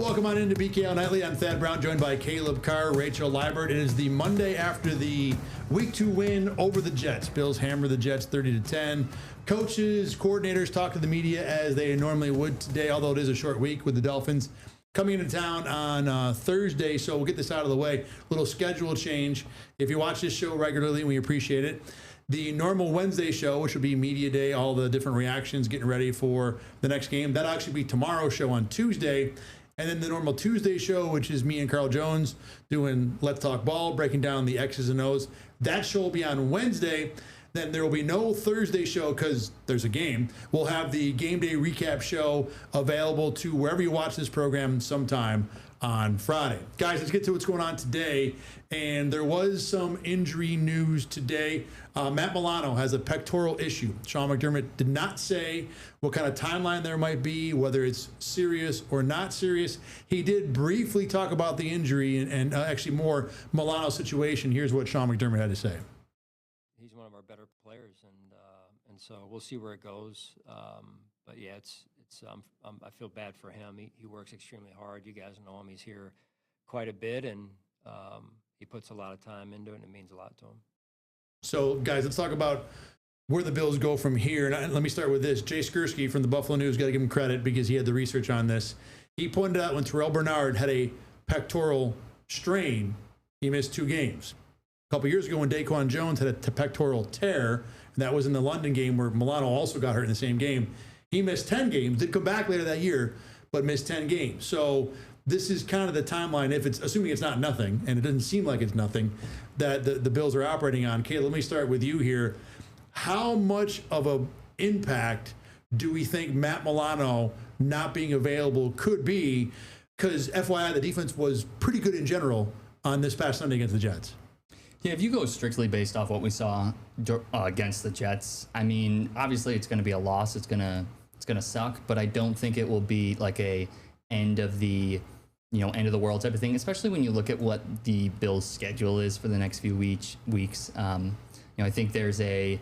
Welcome on into BKL Nightly. I'm Thad Brown, joined by Caleb Carr, Rachel Liebert. It is the Monday after the Week 2 win over the Jets. Bills hammer the Jets 30-10. Coaches, coordinators talk to the media as they normally would today, although it is a short week with the Dolphins coming into town on Thursday. So we'll get this out of the way. Little schedule change. If you watch this show regularly, we appreciate it. The normal Wednesday show, which will be media day, all the different reactions, getting ready for the next game, that'll actually be tomorrow's show on Tuesday. And then the normal Tuesday show, which is me and Carl Jones doing Let's Talk Ball, breaking down the X's and O's. That show will be on Wednesday. Then there will be no Thursday show because there's a game. We'll have the game day recap show available to wherever you watch this program sometime on Friday. Guys, let's get to what's going on today. And there was some injury news today. Matt Milano has a pectoral issue. Sean McDermott did not say what kind of timeline there might be, whether it's serious or not serious. He did briefly talk about the injury and actually more Milano's situation. Here's what Sean McDermott had to say. He's one of our better players, and so we'll see where it goes. But yeah, I feel bad for him. He works extremely hard. You guys know him. He's here quite a bit, and he puts a lot of time into it, and it means a lot to him. So, guys, let's talk about where the Bills go from here. And let me start with this. Jay Skursky from the Buffalo News, got to give him credit because he had the research on this. He pointed out when Terrell Bernard had a pectoral strain, he missed 2 games. A couple years ago when Daquan Jones had a pectoral tear, and that was in the London game where Milano also got hurt in the same game, he missed 10 games, did come back later that year, but missed 10 games. So this is kind of the timeline, if it's assuming it's not nothing, and it doesn't seem like it's nothing, that the Bills are operating on. Kay, let me start with you here. How much of an impact do we think Matt Milano not being available could be? Because FYI, the defense was pretty good in general on this past Sunday against the Jets. Yeah, if you go strictly based off what we saw against the Jets, I mean, obviously it's going to be a loss. It's gonna suck, but I don't think it will be like a end of the world type of thing. Especially when you look at what the Bills' schedule is for the next few weeks. I think there's a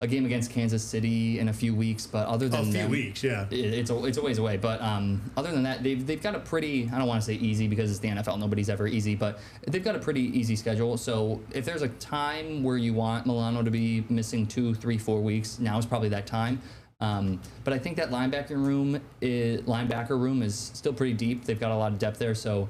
game against Kansas City in a few weeks, but other than weeks, yeah, it's a ways away. But other than that, they've got a pretty, I don't want to say easy because it's the NFL, nobody's ever easy, but they've got a pretty easy schedule. So if there's a time where you want Milano to be missing 2, 3, 4 weeks, now is probably that time. But I think that linebacker room is still pretty deep. They've got a lot of depth there, so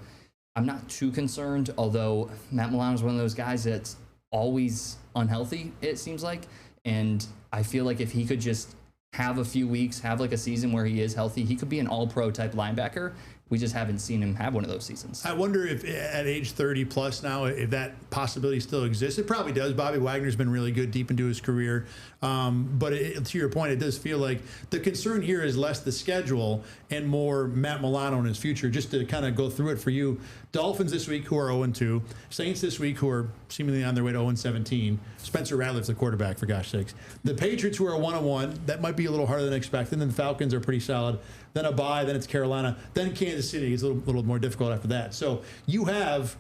I'm not too concerned. Although Matt Milano is one of those guys that's always unhealthy, it seems like. And I feel like if he could just have a few weeks, have like a season where he is healthy, he could be an all-pro type linebacker. We just haven't seen him have one of those seasons. I wonder if at age 30 plus now, if that possibility still exists. It probably does. Bobby Wagner's been really good deep into his career. But to your point, it does feel like the concern here is less the schedule and more Matt Milano in his future. Just to kind of go through it for you, Dolphins this week, who are 0-2. Saints this week, who are seemingly on their way to 0-17. Spencer Rattler's the quarterback, for gosh sakes. The Patriots, who are 1-1. That might be a little harder than expected. Then the Falcons are pretty solid. Then a bye, then it's Carolina, then Kansas City. It's a little more difficult after that. So you have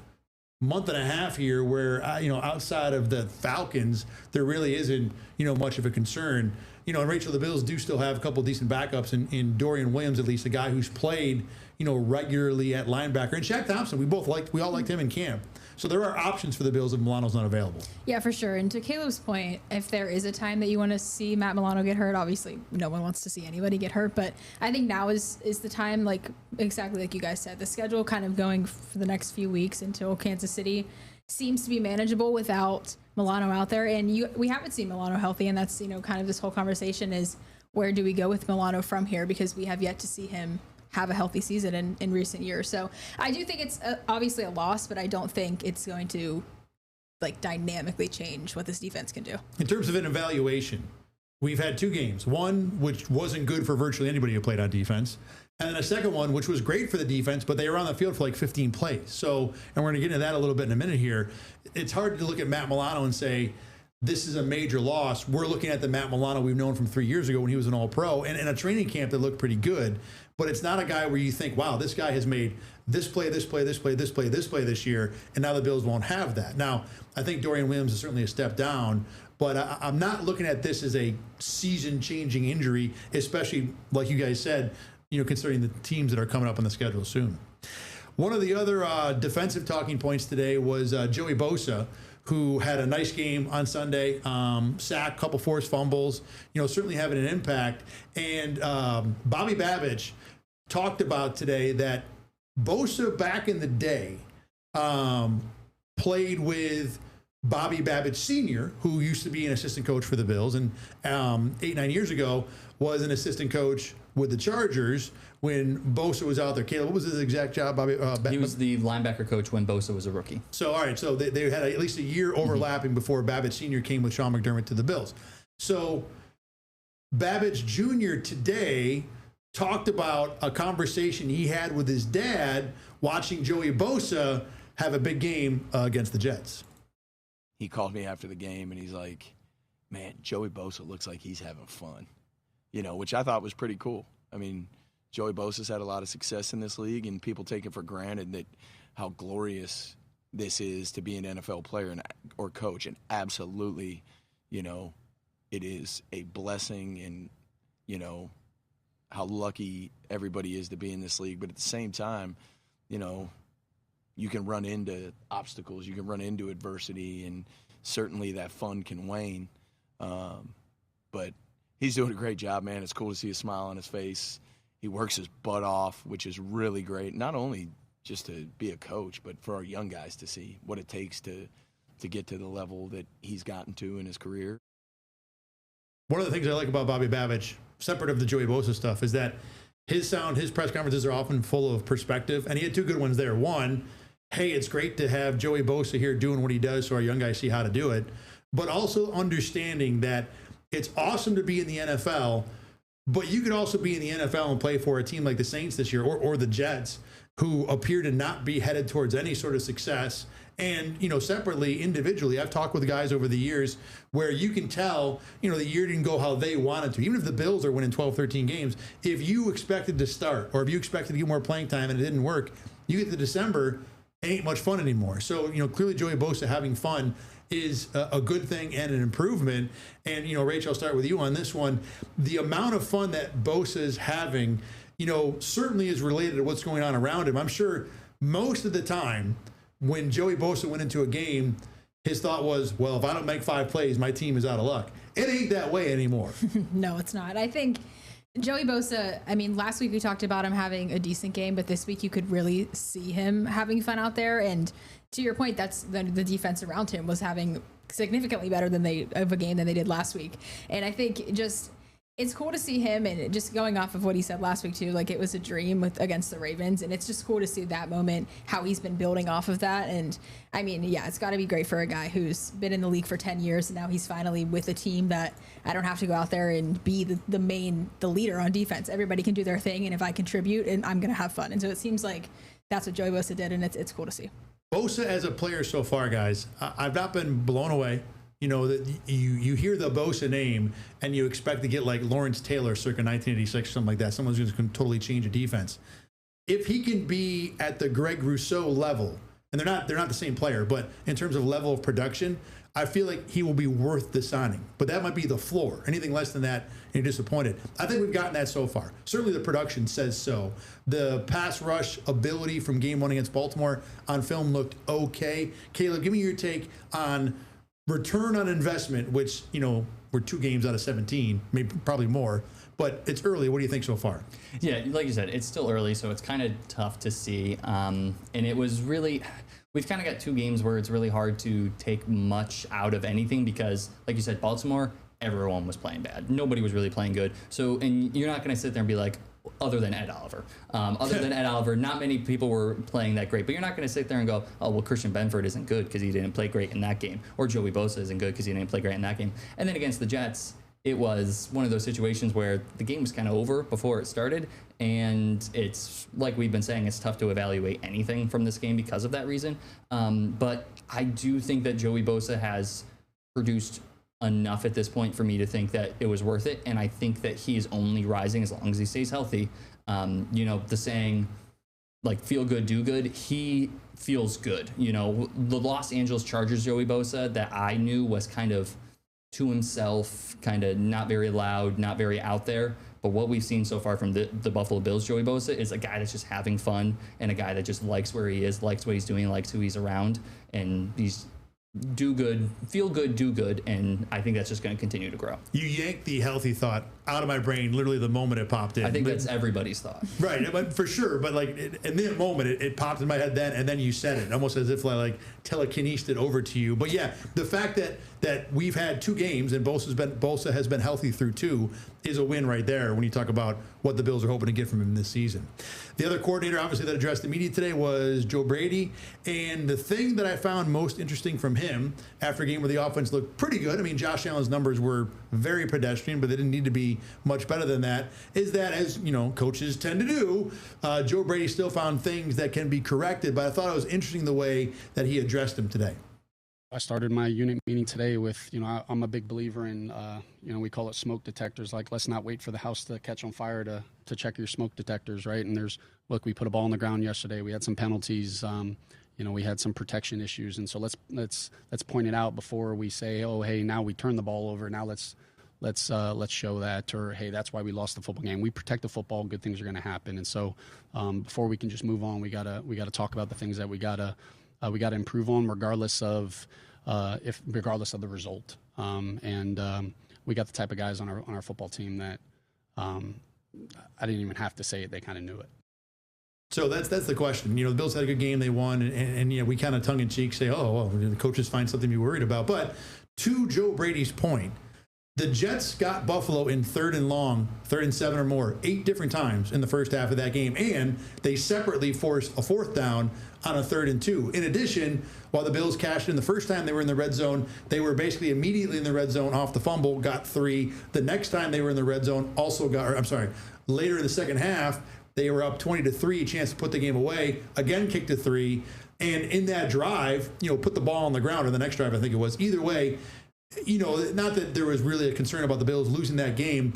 a month and a half here where, outside of the Falcons, there really isn't, much of a concern. And Rachel, the Bills do still have a couple of decent backups in Dorian Williams, at least, a guy who's played, regularly at linebacker. And Shaq Thompson, we all liked him in camp. So there are options for the Bills if Milano's not available. Yeah, for sure. And to Caleb's point, if there is a time that you want to see Matt Milano get hurt, obviously no one wants to see anybody get hurt, but I think now is the time, like exactly like you guys said. The schedule kind of going for the next few weeks until Kansas City seems to be manageable without Milano out there. And we haven't seen Milano healthy, and that's, kind of this whole conversation is where do we go with Milano from here, because we have yet to see him have a healthy season in recent years. So I do think it's obviously a loss, but I don't think it's going to dynamically change what this defense can do. In terms of an evaluation, we've had 2 games. One, which wasn't good for virtually anybody who played on defense. And then a second one, which was great for the defense, but they were on the field for 15 plays. So, and we're going to get into that a little bit in a minute here. It's hard to look at Matt Milano and say, this is a major loss. We're looking at the Matt Milano we've known from 3 years ago when he was an all-pro and in a training camp that looked pretty good. But it's not a guy where you think, wow, this guy has made this play, this play, this play, this play, this play this year, and now the Bills won't have that. Now, I think Dorian Williams is certainly a step down, but I'm not looking at this as a season-changing injury, especially, like you guys said, considering the teams that are coming up on the schedule soon. One of the other defensive talking points today was Joey Bosa, who had a nice game on Sunday, sack, couple forced fumbles, certainly having an impact. And Bobby Babich talked about today that Bosa back in the day played with Bobby Babich Sr., who used to be an assistant coach for the Bills, and 8-9 years ago was an assistant coach with the Chargers when Bosa was out there. Caleb, what was his exact job? Bobby, he was the linebacker coach when Bosa was a rookie. So, all right, so they had at least a year overlapping before Babich Sr. came with Sean McDermott to the Bills. So Babich Jr. today talked about a conversation he had with his dad watching Joey Bosa have a big game against the Jets. He called me after the game, and he's like, man, Joey Bosa looks like he's having fun, which I thought was pretty cool. I mean, Joey Bosa's had a lot of success in this league, and people take it for granted that how glorious this is to be an NFL player or coach. And absolutely, it is a blessing, and, how lucky everybody is to be in this league. But at the same time, you can run into obstacles, you can run into adversity, and certainly that fun can wane. But he's doing a great job, man. It's cool to see a smile on his face. He works his butt off, which is really great, not only just to be a coach, but for our young guys to see what it takes to get to the level that he's gotten to in his career. One of the things I like about Bobby Babich, separate of the Joey Bosa stuff, is that his press conferences are often full of perspective, and he had two good ones there. One, hey, it's great to have Joey Bosa here doing what he does so our young guys see how to do it, but also understanding that it's awesome to be in the NFL, but you could also be in the NFL and play for a team like the Saints this year or the Jets, who appear to not be headed towards any sort of success. And, separately, individually, I've talked with guys over the years where you can tell, the year didn't go how they wanted to. Even if the Bills are winning 12, 13 games, if you expected to start or if you expected to get more playing time and it didn't work, you get to December, it ain't much fun anymore. So, clearly Joey Bosa having fun is a good thing and an improvement. And, Rachel, I'll start with you on this one. The amount of fun that Bosa is having, certainly is related to what's going on around him. I'm sure most of the time when Joey Bosa went into a game, his thought was, well, if I don't make 5 plays, my team is out of luck. It ain't that way anymore. No, it's not. I think Joey Bosa, last week we talked about him having a decent game, but this week you could really see him having fun out there. And to your point, that's the defense around him was having significantly better of a game than they did last week. And I think it's cool to see him, and just going off of what he said last week too, like it was a dream against the Ravens, and it's just cool to see that moment, how he's been building off of that. And it's got to be great for a guy who's been in the league for 10 years, and now he's finally with a team that I don't have to go out there and be the leader on defense. Everybody can do their thing, and if I contribute, and I'm going to have fun. And so it seems like that's what Joey Bosa did, and it's cool to see. Bosa as a player so far, guys, I've not been blown away. That you hear the Bosa name and you expect to get like Lawrence Taylor circa 1986 or something like that. Someone's just going to totally change a defense. If he can be at the Greg Rousseau level, and they're not the same player, but in terms of level of production, I feel like he will be worth the signing. But that might be the floor. Anything less than that, you're disappointed. I think we've gotten that so far. Certainly the production says so. The pass rush ability from game 1 against Baltimore on film looked okay. Caleb, give me your take on return on investment, which, we're 2 games out of 17, maybe probably more, but it's early. What do you think so far? Yeah, like you said, it's still early, so it's kind of tough to see. And it was really, we've kind of got 2 games where it's really hard to take much out of anything because, like you said, Baltimore, everyone was playing bad. Nobody was really playing good. So, and you're not going to sit there and be like, other than Ed Oliver. Not many people were playing that great. But you're not going to sit there and go, oh, well, Christian Benford isn't good because he didn't play great in that game. Or Joey Bosa isn't good because he didn't play great in that game. And then against the Jets, it was one of those situations where the game was kind of over before it started. And it's, like we've been saying, it's tough to evaluate anything from this game because of that reason. But I do think that Joey Bosa has produced enough at this point for me to think that it was worth it, and I think that he is only rising as long as he stays healthy. The saying, like, feel good, do good, he feels good. The Los Angeles Chargers Joey Bosa that I knew was kind of to himself, kind of not very loud, not very out there. But what we've seen so far from the Buffalo Bills, Joey Bosa, is a guy that's just having fun and a guy that just likes where he is, likes what he's doing, likes who he's around, and he's do good, feel good, do good, and I think that's just going to continue to grow. You yanked the healthy thought out of my brain literally the moment it popped in. I think that's everybody's thought. Right, but for sure. But like in that moment, it popped in my head then, and then you said it almost as if like telekinesed it over to you. But yeah, the fact that we've had 2 games and Bosa has been healthy through 2 is a win right there when you talk about what the Bills are hoping to get from him this season. The other coordinator, obviously, that addressed the media today was Joe Brady. And the thing that I found most interesting from him after a game where the offense looked pretty good, I mean, Josh Allen's numbers were very pedestrian, but they didn't need to be much better than that, is that, as you know, coaches tend to do, Joe Brady still found things that can be corrected. But I thought it was interesting the way that he addressed them today. I started my unit meeting today with, I'm a big believer in, we call it smoke detectors. Like, let's not wait for the house to catch on fire to check your smoke detectors, right? And we put a ball on the ground yesterday. We had some penalties. We had some protection issues, and so let's point it out before we say, oh, hey, now we turn the ball over. Now let's show that, or hey, that's why we lost the football game. We protect the football, good things are going to happen. And so before we can just move on, we gotta talk about the things that we gotta improve on, regardless of the result. We got the type of guys on our football team that I didn't even have to say it; they kind of knew it. So that's the question. The Bills had a good game, they won, and we kind of tongue in cheek say, oh, well, the coaches find something to be worried about. But to Joe Brady's point, the Jets got Buffalo in 3rd and long, 3rd and 7 or more, 8 different times in the first half of that game, and they separately forced a 4th down on a 3rd and 2. In addition, while the Bills cashed in the first time they were in the red zone, they were basically immediately in the red zone off the fumble, got 3. The next time they were in the red zone, later in the second half, they were up 20-3, chance to put the game away, again kicked a 3, and in that drive, put the ball on the ground, or the next drive, I think it was. Either way, not that there was really a concern about the Bills losing that game.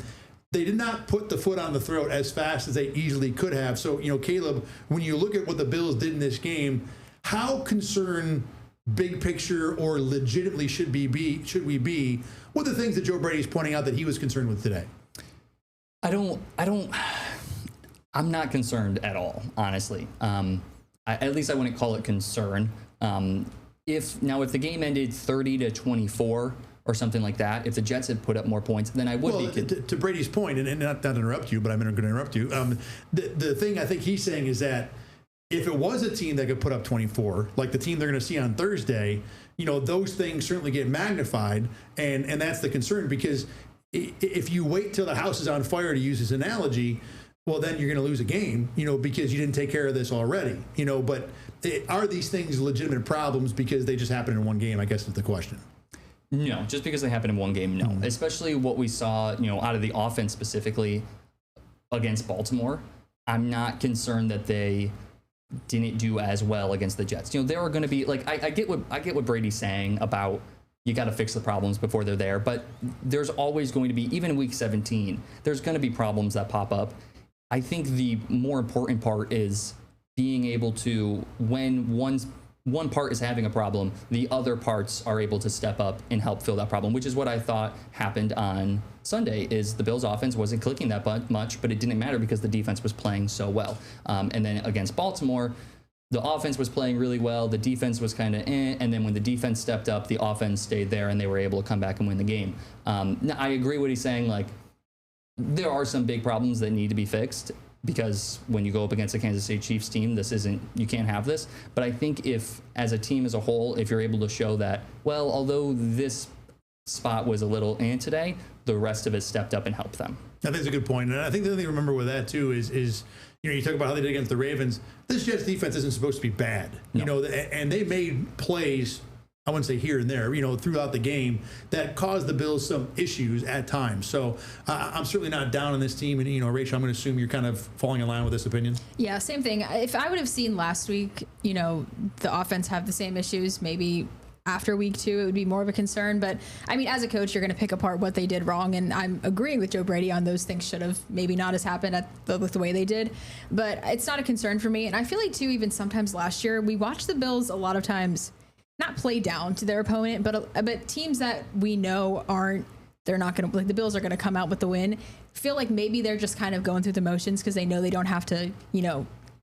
They did not put the foot on the throat as fast as they easily could have. So, Caleb, when you look at what the Bills did in this game, how concerned, big picture, or legitimately should we be with the things that Joe Brady's pointing out that he was concerned with today? I'm not concerned at all, honestly. At least I wouldn't call it concern. If the game ended 30-24 or something like that, if the Jets had put up more points, then I would be. To Brady's point, and not to interrupt you, but I'm going to interrupt you. The thing I think he's saying is that if it was a team that could put up 24, like the team they're going to see on Thursday, those things certainly get magnified, and that's the concern, because if you wait till the house is on fire, to use his analogy, well, then you're going to lose a game, because you didn't take care of this already, but are these things legitimate problems because they just happen in one game, I guess is the question. No, just because they happen in one game, no. Mm-hmm. Especially what we saw, out of the offense specifically against Baltimore. I'm not concerned that they didn't do as well against the Jets. There are going to be, like, I get what Brady's saying about you got to fix the problems before they're there, but there's always going to be, even in week 17, there's going to be problems that pop up. I think the more important part is being able to, when one part is having a problem, the other parts are able to step up and help fill that problem, which is what I thought happened on Sunday. Is the Bills' offense wasn't clicking that much, but it didn't matter because the defense was playing so well. And then against Baltimore, the offense was playing really well, the defense was kind of and then when the defense stepped up, the offense stayed there, and they were able to come back and win the game. Now, I agree what he's saying, like, there are some big problems that need to be fixed, because when you go up against a Kansas City Chiefs team, you can't have this. But I think if, as a team as a whole, if you're able to show that, well, although this spot was a little today, the rest of it stepped up and helped them. I think it's a good point. And I think the other thing to remember with that, too, is you talk about how they did against the Ravens. This Jets defense isn't supposed to be bad. No. And they made plays, I wouldn't say here and there, throughout the game that caused the Bills some issues at times. So I'm certainly not down on this team. And, Rachel, I'm going to assume you're kind of falling in line with this opinion. Yeah, same thing. If I would have seen last week, the offense have the same issues, maybe after week 2, it would be more of a concern. But I mean, as a coach, you're going to pick apart what they did wrong. And I'm agreeing with Joe Brady on those things should have maybe not as happened with the way they did. But it's not a concern for me. And I feel like, too, even sometimes last year, we watched the Bills a lot of times not play down to their opponent, but teams that we know they're not going to, like the Bills are going to come out with the win. Feel like maybe they're just kind of going through the motions because they know they don't have to,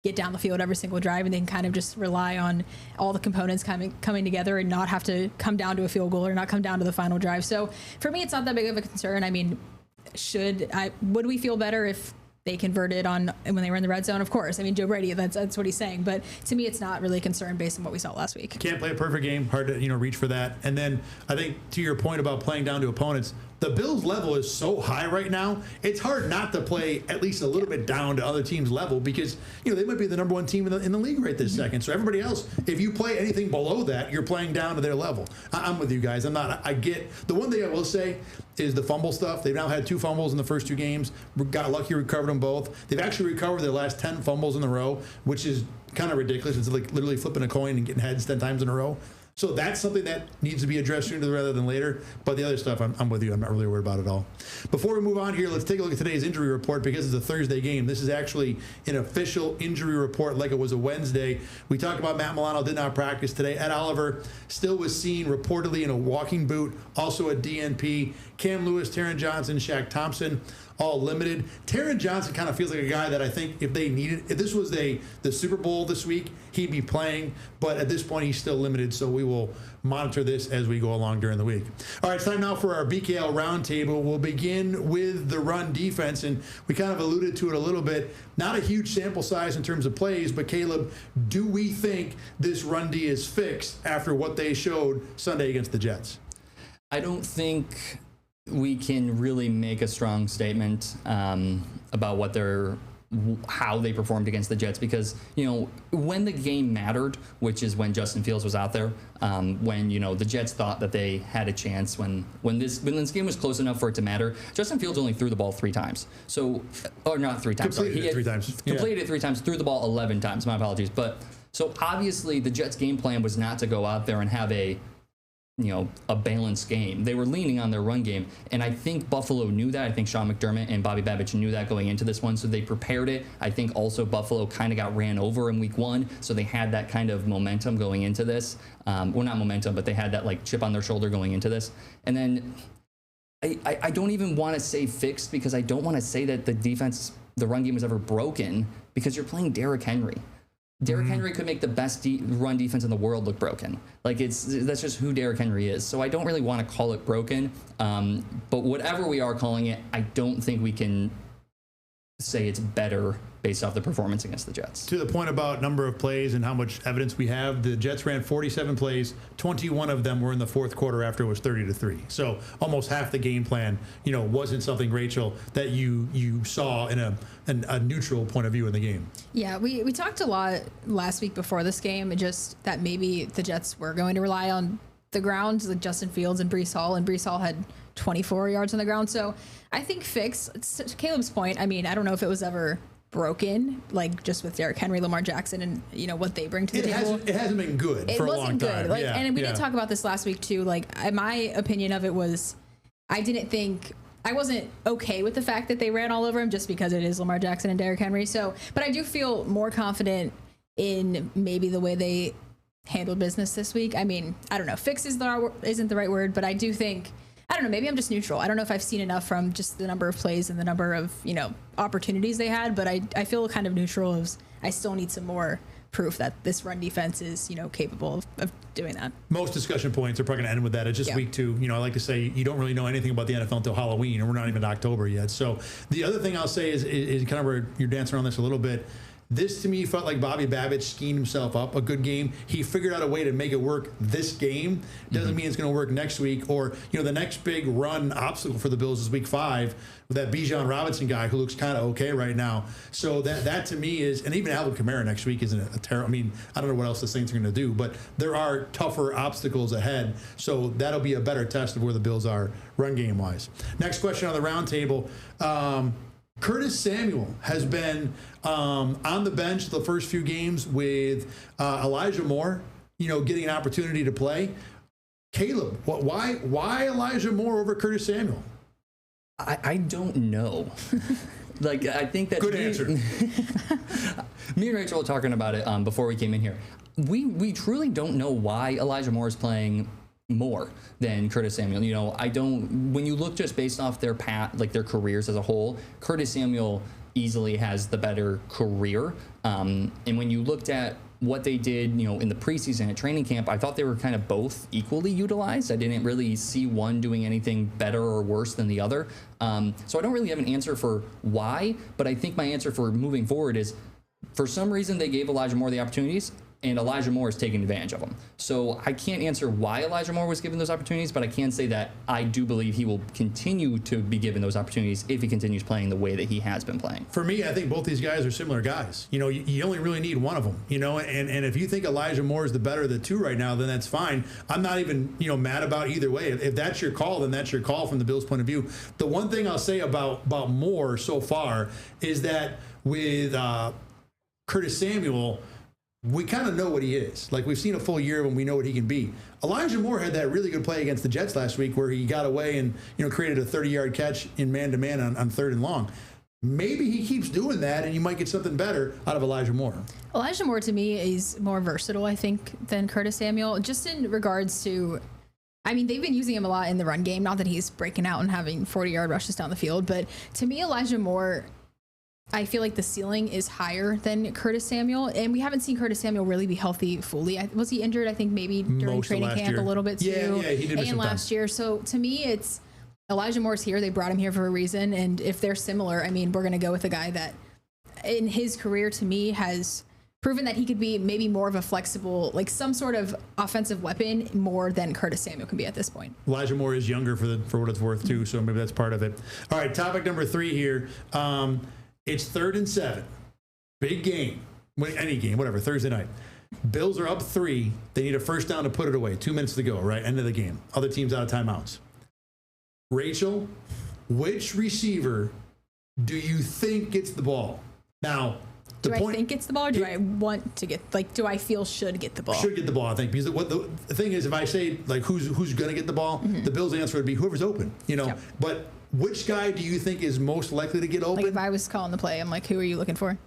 get down the field every single drive, and they can kind of just rely on all the components coming together and not have to come down to a field goal or not come down to the final drive. So for me, it's not that big of a concern. I mean, would we feel better if they converted on when they were in the red zone? Of course. I mean, Joe Brady, that's what he's saying. But to me, it's not really a concern based on what we saw last week. Can't play a perfect game. Hard to, reach for that. And then I think to your point about playing down to opponents, the Bills' level is so high right now, it's hard not to play at least a little bit down to other teams' level because, they might be the number one team in the league right this second. So everybody else, if you play anything below that, you're playing down to their level. I'm with you guys. I get, the one thing I will say is the fumble stuff. They've now had 2 fumbles in the first 2 games. Got lucky, recovered them both. They've actually recovered their last 10 fumbles in a row, which is kind of ridiculous. It's like literally flipping a coin and getting heads 10 times in a row. So that's something that needs to be addressed sooner rather than later. But the other stuff, I'm with you. I'm not really worried about it at all. Before we move on here, let's take a look at today's injury report because it's a Thursday game. This is actually an official injury report like it was a Wednesday. We talked about Matt Milano did not practice today. Ed Oliver still was seen reportedly in a walking boot, also a DNP. Cam Lewis, Taron Johnson, Shaq Thompson, all limited. Taron Johnson kind of feels like a guy that I think if this was the Super Bowl this week, he'd be playing. But at this point, he's still limited, so we will monitor this as we go along during the week. All right, it's time now for our BKL roundtable. We'll begin with the run defense, and we kind of alluded to it a little bit. Not a huge sample size in terms of plays, but Caleb, do we think this run D is fixed after what they showed Sunday against the Jets? I don't think we can really make a strong statement about how they performed against the Jets because, when the game mattered, which is when Justin Fields was out there, when, the Jets thought that they had a chance when this game was close enough for it to matter, Justin Fields only threw the ball 3 times. So, or not 3 times. Completed it 3 times. Completed it 3 times, threw the ball 11 times. My apologies. But so obviously the Jets game plan was not to go out there and have a balanced game. They were leaning on their run game, and I think Buffalo knew that. I think Sean McDermott and Bobby Babich knew that going into this one, so they prepared it. I think also Buffalo kind of got ran over in week 1, so they had that kind of momentum going into this. Well, not momentum, but they had that chip on their shoulder going into this. And then I don't even want to say fixed because I don't want to say that the run game was ever broken because you're playing Derrick Henry. Derrick Henry could make the best run defense in the world look broken. That's just who Derrick Henry is. So I don't really want to call it broken. But whatever we are calling it, I don't think we can say it's better based off the performance against the Jets. To the point about number of plays and how much evidence we have, the Jets ran 47 plays. 21 of them were in the fourth quarter after it was 30-3. So almost half the game plan, wasn't something, Rachel, that you saw in a neutral point of view in the game. Yeah, we talked a lot last week before this game, just that maybe the Jets were going to rely on the ground, like Justin Fields and Breece Hall had 24 yards on the ground. So I think to Caleb's point, I mean, I don't know if it was ever broken, just with Derrick Henry, Lamar Jackson, and what they bring to the table. It hasn't been good for a long time. Good. And we did talk about this last week too. My opinion of it was, I wasn't okay with the fact that they ran all over him just because it is Lamar Jackson and Derrick Henry. So, but I do feel more confident in maybe the way they handled business this week. I mean, I don't know. Fix isn't the right word, but I do think, I don't know, maybe I'm just neutral. I don't know if I've seen enough from just the number of plays and the number of, opportunities they had, but I feel kind of neutral as I still need some more proof that this run defense is, capable of doing that. Most discussion points are probably going to end with that. It's just week 2. I like to say you don't really know anything about the NFL until Halloween, and we're not even in October yet. So the other thing I'll say is kind of where you're dancing around this a little bit. This, to me, felt like Bobby Babich schemed himself up a good game. He figured out a way to make it work this game. Doesn't mean it's going to work next week. Or, the next big run obstacle for the Bills is week 5 with that Bijan Robinson guy who looks kind of okay right now. So that to me is, and even Alvin Kamara next week isn't a terrible. I mean, I don't know what else the Saints are going to do, but there are tougher obstacles ahead. So that'll be a better test of where the Bills are run game wise. Next question on the roundtable. Curtis Samuel has been on the bench the first few games with Elijah Moore, getting an opportunity to play. Caleb, why Elijah Moore over Curtis Samuel? I don't know. I think that... Good answer. Me and Rachel were talking about it before we came in here. we truly don't know why Elijah Moore is playing more than Curtis Samuel. You know, when you look just based off their path, like their careers as a whole, Curtis Samuel easily has the better career. And when you looked at what they did, you know, in the preseason at training camp, I thought they were kind of both equally utilized. I didn't really see one doing anything better or worse than the other. So I don't really have an answer for why, but I think my answer for moving forward is, for some reason they gave Elijah Moore the opportunities, and Elijah Moore is taking advantage of them. So I can't answer why Elijah Moore was given those opportunities, but I can say that I do believe he will continue to be given those opportunities if he continues playing the way that he has been playing. For me, I think both these guys are similar guys. You know, you only really need one of them, you know, and if you think Elijah Moore is the better of the two right now, then that's fine. I'm not even, you know, mad about either way. If that's your call, then that's your call from the Bills' point of view. The one thing I'll say about Moore so far is that with Curtis Samuel, we kind of know what he is. Like, we've seen a full year of him. We know what he can be. Elijah Moore had that really good play against the Jets last week where he got away and, you know, created a 30-yard catch in man-to-man on 3rd and long. Maybe he keeps doing that, and you might get something better out of Elijah Moore. Elijah Moore, to me, is more versatile, I think, than Curtis Samuel, just in regards to, I mean, they've been using him a lot in the run game. Not that he's breaking out and having 40-yard rushes down the field, but to me, Elijah Moore, I feel like the ceiling is higher than Curtis Samuel, and we haven't seen Curtis Samuel really be healthy fully. Was he injured? I think maybe during training camp a little bit too. Yeah, he did miss some last time. year. So to me, it's Elijah Moore's here. They brought him here for a reason, and if they're similar, I mean, we're going to go with a guy that, in his career, to me, has proven that he could be maybe more of a flexible, like some sort of offensive weapon more than Curtis Samuel can be at this point. Elijah Moore is younger for what it's worth too, so maybe that's part of it. All right, topic number 3 here. It's 3rd and 7. Big game. Any game, whatever, Thursday night. Bills are up 3. They need a first down to put it away. 2 minutes to go, right? End of the game. Other team's out of timeouts. Rachel, which receiver do you think gets the ball? Now, do I think gets the ball, or do I want to get, like, do I feel should get the ball? Should get the ball, I think. Because what the thing is, if I say, like, who's going to get the ball, the Bills' answer would be whoever's open, you know. Yep. But which guy do you think is most likely to get open? Like, if I was calling the play, I'm like, who are you looking for?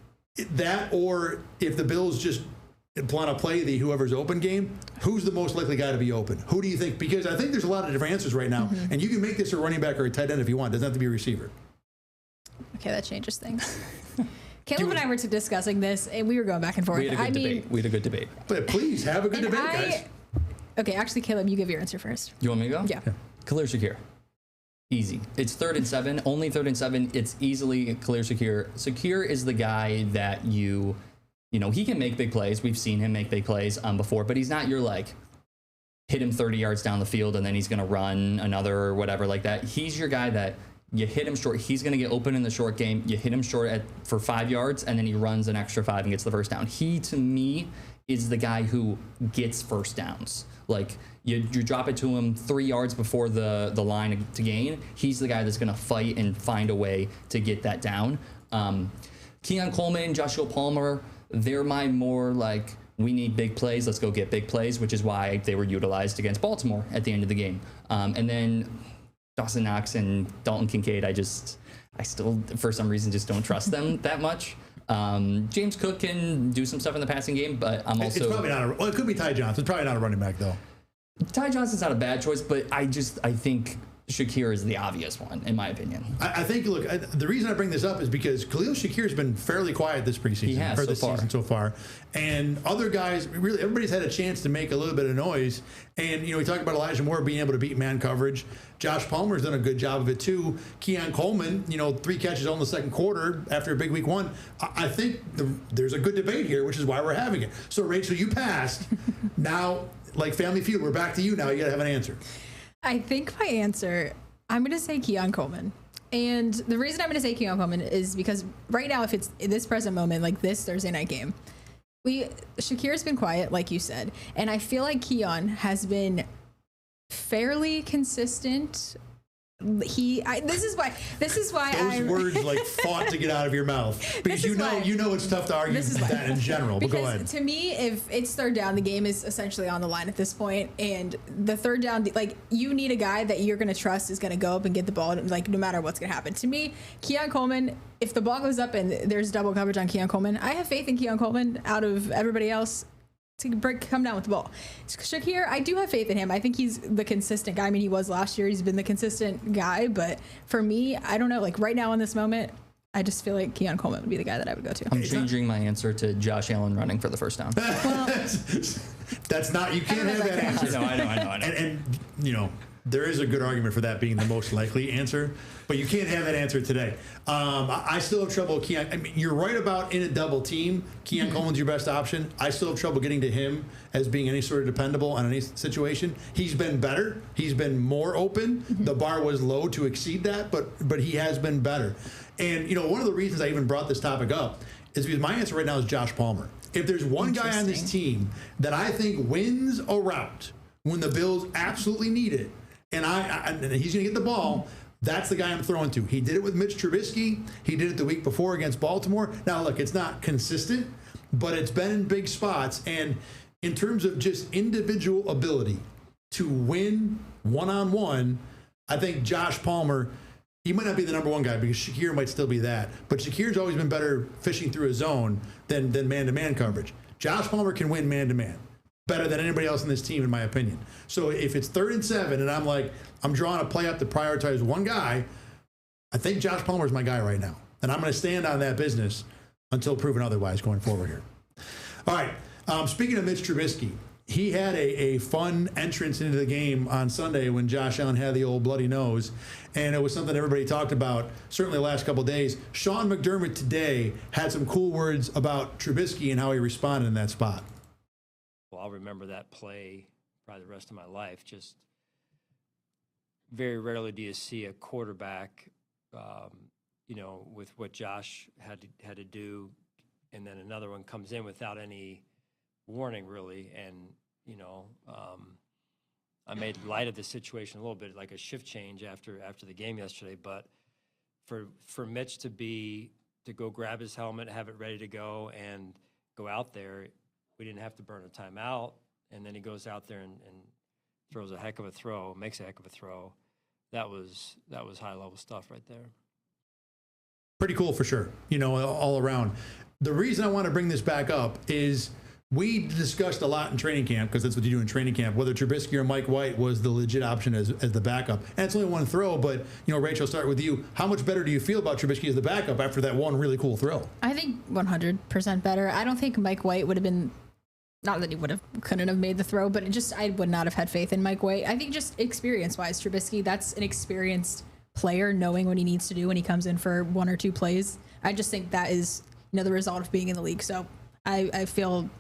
That, or if the Bills just plan to play the whoever's open game, who's the most likely guy to be open? Who do you think? Because I think there's a lot of different answers right now, and you can make this a running back or a tight end if you want. It doesn't have to be a receiver. Okay, that changes things. Caleb and I were discussing this, and we were going back and forth. We had a good debate. But please, have a good debate, guys. Okay, actually, Caleb, you give your answer first. You want me to go? Yeah. Khalil Shakir. Easy. It's 3rd and 7. Only 3rd and 7. It's easily Khalil Shakir. Shakir is the guy that you know, he can make big plays. We've seen him make big plays before, but he's not your, like, hit him 30 yards down the field and then he's going to run another or whatever like that. He's your guy that you hit him short. He's going to get open in the short game. You hit him short for 5 yards, and then he runs an extra 5 and gets the first down. He, to me, is the guy who gets first downs. Like, you drop it to him 3 yards before the line to gain. He's the guy that's going to fight and find a way to get that down. Keon Coleman, Joshua Palmer, they're my more like, we need big plays, let's go get big plays, which is why they were utilized against Baltimore at the end of the game. And then Dawson Knox and Dalton Kincaid, I still, for some reason, just don't trust them that much. James Cook can do some stuff in the passing game, but I'm also... It's probably not it could be Ty Johnson. It's probably not a running back, though. Ty Johnson's not a bad choice, but I think Shakir is the obvious one, in my opinion. I think, look, the reason I bring this up is because Khalil Shakir has been fairly quiet this preseason. He has season so far. And other guys, really, everybody's had a chance to make a little bit of noise. And, you know, we talk about Elijah Moore being able to beat man coverage. Josh Palmer's done a good job of it, too. Keon Coleman, you know, 3 catches on the second quarter after a big week 1. I think there's a good debate here, which is why we're having it. So, Rachel, you passed. Now, like Family Feud, we're back to you now. You got to have an answer. I think my answer, I'm going to say Keon Coleman. And the reason I'm going to say Keon Coleman is because right now, if it's in this present moment, like this Thursday night game, Shakir's been quiet, like you said. And I feel like Keon has been fairly consistent. This is why those words like fought to get out of your mouth, because you know it's tough to argue that in general. But go ahead. To me, if it's 3rd down, the game is essentially on the line at this point, and the 3rd down, like, you need a guy that you're going to trust is going to go up and get the ball, like, no matter what's going to happen. To me, Keon Coleman, if the ball goes up and there's double coverage on Keon Coleman, I have faith in Keon Coleman out of everybody else come down with the ball. Shakir, I do have faith in him. I think he's the consistent guy. I mean, he was last year. He's been the consistent guy. But for me, I don't know. Like right now in this moment, I just feel like Keon Coleman would be the guy that I would go to. I'm changing my answer to Josh Allen running for the first down. Well, that's not, you can't have that answer. I know. And, you know, there is a good argument for that being the most likely answer, but you can't have that answer today. I still have trouble with Keon. I mean, you're right about in a double team, Keon Coleman's your best option. I still have trouble getting to him as being any sort of dependable on any situation. He's been better. He's been more open. The bar was low to exceed that, but he has been better. And, you know, one of the reasons I even brought this topic up is because my answer right now is Josh Palmer. If there's one guy on this team that I think wins a route when the Bills absolutely need it, and he's going to get the ball, that's the guy I'm throwing to. He did it with Mitch Trubisky. He did it the week before against Baltimore. Now, look, it's not consistent, but it's been in big spots. And in terms of just individual ability to win one-on-one, I think Josh Palmer, he might not be the number one guy because Shakir might still be that. But Shakir's always been better fishing through a zone than man-to-man coverage. Josh Palmer can win man-to-man better than anybody else in this team, in my opinion. So if it's 3rd and 7 and I'm drawing a play up to prioritize one guy, I think Josh Palmer is my guy right now. And I'm going to stand on that business until proven otherwise going forward here. All right. Speaking of Mitch Trubisky, he had a fun entrance into the game on Sunday when Josh Allen had the old bloody nose. And it was something everybody talked about, certainly the last couple of days. Sean McDermott today had some cool words about Trubisky and how he responded in that spot. Well, I'll remember that play probably the rest of my life. Just very rarely do you see a quarterback, you know, with what Josh had to do, and then another one comes in without any warning, really. And, you know, I made light of the situation a little bit, like a shift change after the game yesterday. But for Mitch to go grab his helmet, have it ready to go, and go out there, we didn't have to burn a timeout. And then he goes out there and throws a heck of a throw, makes a heck of a throw. That was high level stuff right there. Pretty cool for sure, you know, all around. The reason I want to bring this back up is we discussed a lot in training camp, because that's what you do in training camp, whether Trubisky or Mike White was the legit option as the backup. And it's only one throw, but, you know, Rachel, I'll start with you. How much better do you feel about Trubisky as the backup after that one really cool throw? I think 100% better. I don't think Mike White would have been, not that he couldn't have made the throw, but I would not have had faith in Mike White. I think just experience-wise, Trubisky, that's an experienced player, knowing what he needs to do when he comes in for 1 or 2 plays. I just think that is, you know, the result of being in the league. So I feel,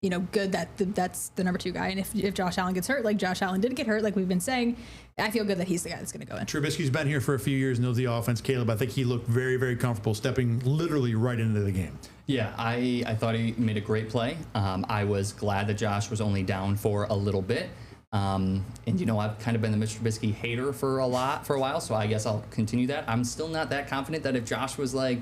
you know, good that that's the number 2 guy. And if Josh Allen gets hurt, like Josh Allen did get hurt, like we've been saying, I feel good that he's the guy that's going to go in. Trubisky's been here for a few years, knows the offense. Caleb, I think he looked very, very comfortable stepping literally right into the game. Yeah, I thought he made a great play. I was glad that Josh was only down for a little bit. And, you know, I've kind of been the Mitch Trubisky hater for a while, so I guess I'll continue that. I'm still not that confident that if Josh was, like,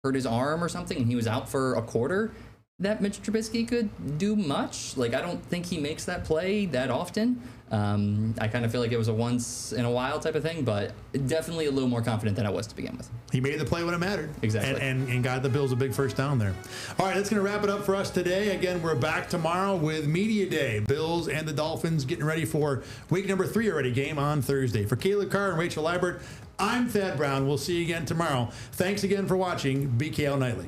hurt his arm or something and he was out for a quarter, that Mitch Trubisky could do much. Like, I don't think he makes that play that often. I kind of feel like it was a once in a while type of thing, but definitely a little more confident than I was to begin with. He made the play when it mattered. Exactly. And got the Bills a big first down there. All right, that's going to wrap it up for us today. Again, we're back tomorrow with Media Day. Bills and the Dolphins getting ready for week number 3 already, game on Thursday. For Caleb Carr and Rachel Liebert, I'm Thad Brown. We'll see you again tomorrow. Thanks again for watching BKL Nightly.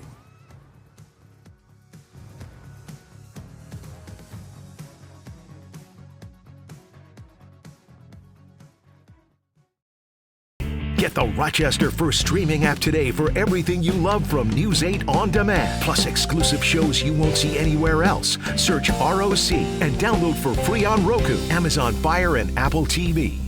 Get the Rochester First streaming app today for everything you love from News 8 On Demand, plus exclusive shows you won't see anywhere else. Search ROC and download for free on Roku, Amazon Fire, and Apple TV.